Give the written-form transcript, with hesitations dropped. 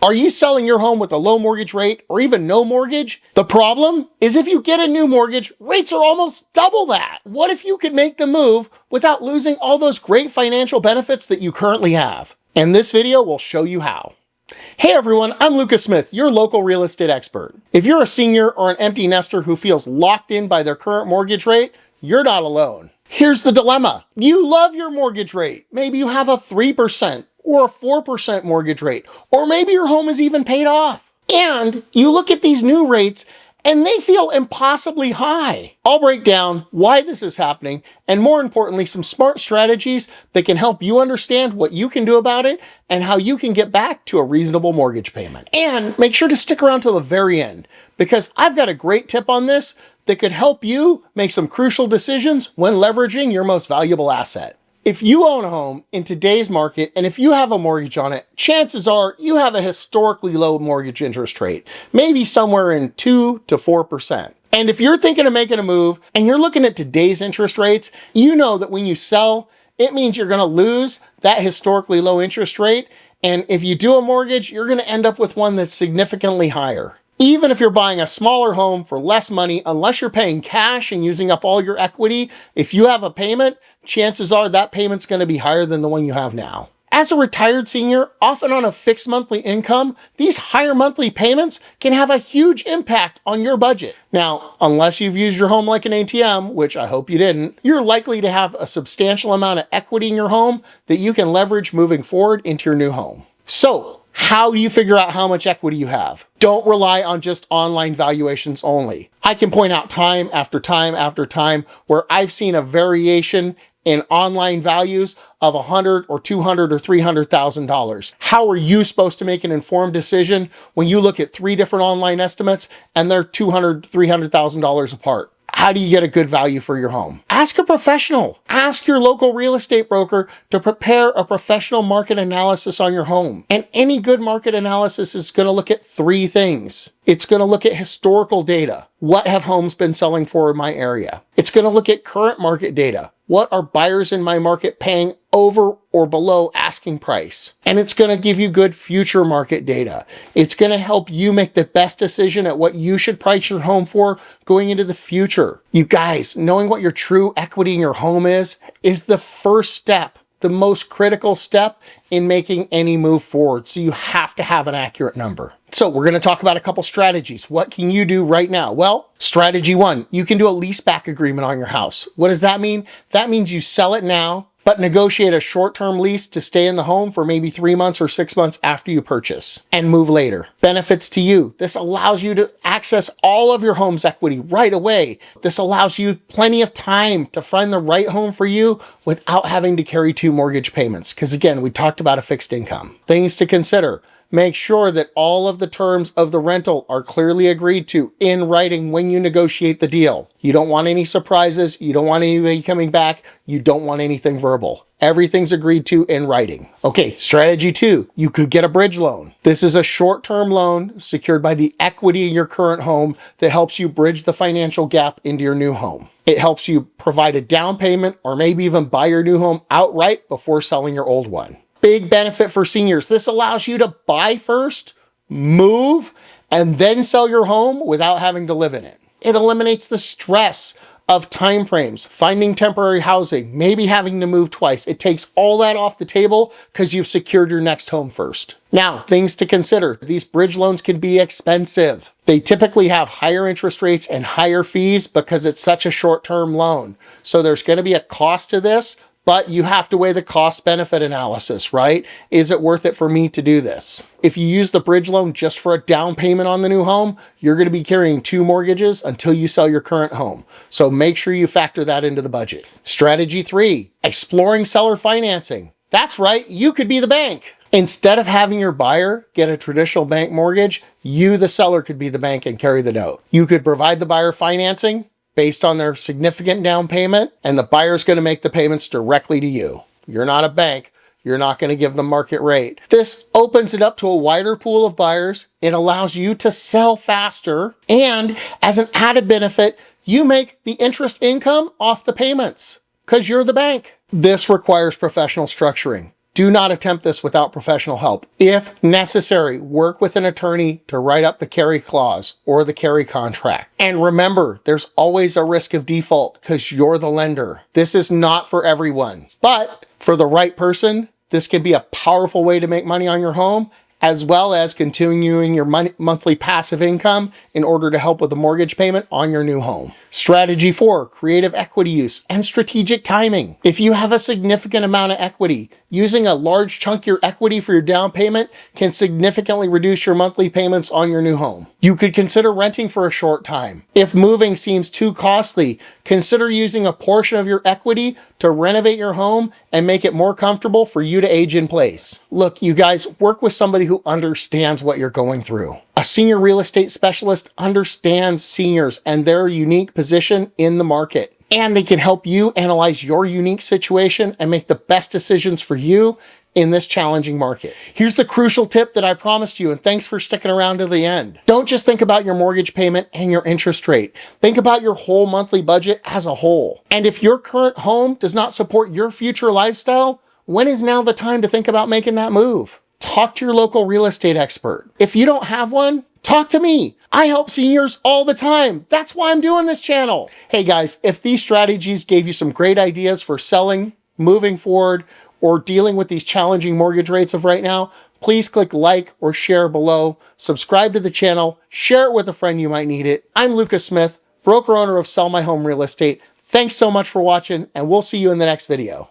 Are you selling your home with a low mortgage rate or even no mortgage? The problem is if you get a new mortgage, rates are almost double that. What if you could make the move without losing all those great financial benefits that you currently have? And this video will show you how. Hey everyone, I'm Lucas Smith, your local real estate expert. If you're a senior or an empty nester who feels locked in by their current mortgage rate, you're not alone. Here's the dilemma. You love your mortgage rate. Maybe you have a 3% or a 4% mortgage rate, or maybe your home is even paid off. And you look at these new rates and they feel impossibly high. I'll break down why this is happening and, more importantly, some smart strategies that can help you understand what you can do about it and how you can get back to a reasonable mortgage payment. And make sure to stick around till the very end, because I've got a great tip on this that could help you make some crucial decisions when leveraging your most valuable asset. If you own a home in today's market, and if you have a mortgage on it, chances are you have a historically low mortgage interest rate, maybe somewhere in 2 to 4%. And if you're thinking of making a move and you're looking at today's interest rates, you know that when you sell, it means you're going to lose that historically low interest rate. And if you do a mortgage, you're going to end up with one that's significantly higher. Even if you're buying a smaller home for less money, unless you're paying cash and using up all your equity, if you have a payment, chances are that payment's going to be higher than the one you have now. As a retired senior, often on a fixed monthly income, these higher monthly payments can have a huge impact on your budget. Now, unless you've used your home like an ATM, which I hope you didn't, you're likely to have a substantial amount of equity in your home that you can leverage moving forward into your new home. So, how do you figure out how much equity you have? Don't rely on just online valuations only. I can point out time after time after time where I've seen a variation in online values of $100,000 or $200,000 or $300,000. How are you supposed to make an informed decision when you look at 3 different online estimates and they're $200,000, $300,000 apart? How do you get a good value for your home? Ask a professional. Ask your local real estate broker to prepare a professional market analysis on your home. And any good market analysis is going to look at 3 things. It's going to look at historical data. What have homes been selling for in my area? It's going to look at current market data. What are buyers in my market paying over or below asking price? And it's going to give you good future market data. It's going to help you make the best decision at what you should price your home for going into the future. You guys, knowing what your true equity in your home is the first step, the most critical step in making any move forward. So you have to have an accurate number. So we're going to talk about a couple strategies. What can you do right now? Well, strategy 1, you can do a leaseback agreement on your house. What does that mean? That means you sell it now, but negotiate a short-term lease to stay in the home for maybe 3 months or 6 months after you purchase and move later. Benefits to you. This allows you to access all of your home's equity right away. This allows you plenty of time to find the right home for you without having to carry 2 mortgage payments. Because again, we talked about a fixed income. Things to consider. Make sure that all of the terms of the rental are clearly agreed to in writing when you negotiate the deal. You don't want any surprises. You don't want anybody coming back. You don't want anything verbal. Everything's agreed to in writing. Okay, strategy 2, you could get a bridge loan. This is a short-term loan secured by the equity in your current home that helps you bridge the financial gap into your new home. It helps you provide a down payment or maybe even buy your new home outright before selling your old one. Big benefit for seniors. This allows you to buy first, move, and then sell your home without having to live in it. It eliminates the stress of timeframes, finding temporary housing, maybe having to move twice. It takes all that off the table because you've secured your next home first. Now, things to consider. These bridge loans can be expensive. They typically have higher interest rates and higher fees because it's such a short-term loan. So there's going to be a cost to this, but you have to weigh the cost-benefit analysis, right? Is it worth it for me to do this? If you use the bridge loan just for a down payment on the new home, you're going to be carrying 2 mortgages until you sell your current home. So make sure you factor that into the budget. Strategy 3, exploring seller financing. That's right, you could be the bank. Instead of having your buyer get a traditional bank mortgage, you, the seller, could be the bank and carry the note. You could provide the buyer financing based on their significant down payment, and the buyer's going to make the payments directly to you. You're not a bank. You're not going to give them market rate. This opens it up to a wider pool of buyers. It allows you to sell faster. And as an added benefit, you make the interest income off the payments because you're the bank. This requires professional structuring. Do not attempt this without professional help. If necessary, work with an attorney to write up the carry clause or the carry contract. And remember, there's always a risk of default because you're the lender. This is not for everyone, but for the right person, this can be a powerful way to make money on your home, as well as continuing your monthly passive income in order to help with the mortgage payment on your new home. Strategy 4, creative equity use and strategic timing. If you have a significant amount of equity, using a large chunk of your equity for your down payment can significantly reduce your monthly payments on your new home. You could consider renting for a short time. If moving seems too costly, consider using a portion of your equity to renovate your home and make it more comfortable for you to age in place. Look, you guys, work with somebody who understands what you're going through. A senior real estate specialist understands seniors and their unique position in the market, and they can help you analyze your unique situation and make the best decisions for you in this challenging market. Here's the crucial tip that I promised you, and thanks for sticking around to the end. Don't just think about your mortgage payment and your interest rate. Think about your whole monthly budget as a whole. And if your current home does not support your future lifestyle, when is now the time to think about making that move? Talk to your local real estate expert. If you don't have one, talk to me. I help seniors all the time. That's why I'm doing this channel. Hey guys, if these strategies gave you some great ideas for selling, moving forward, or dealing with these challenging mortgage rates of right now, please click like or share below, subscribe to the channel, share it with a friend you might need it. I'm Lucas Smith, broker owner of Sell My Home Real Estate. Thanks so much for watching, and we'll see you in the next video.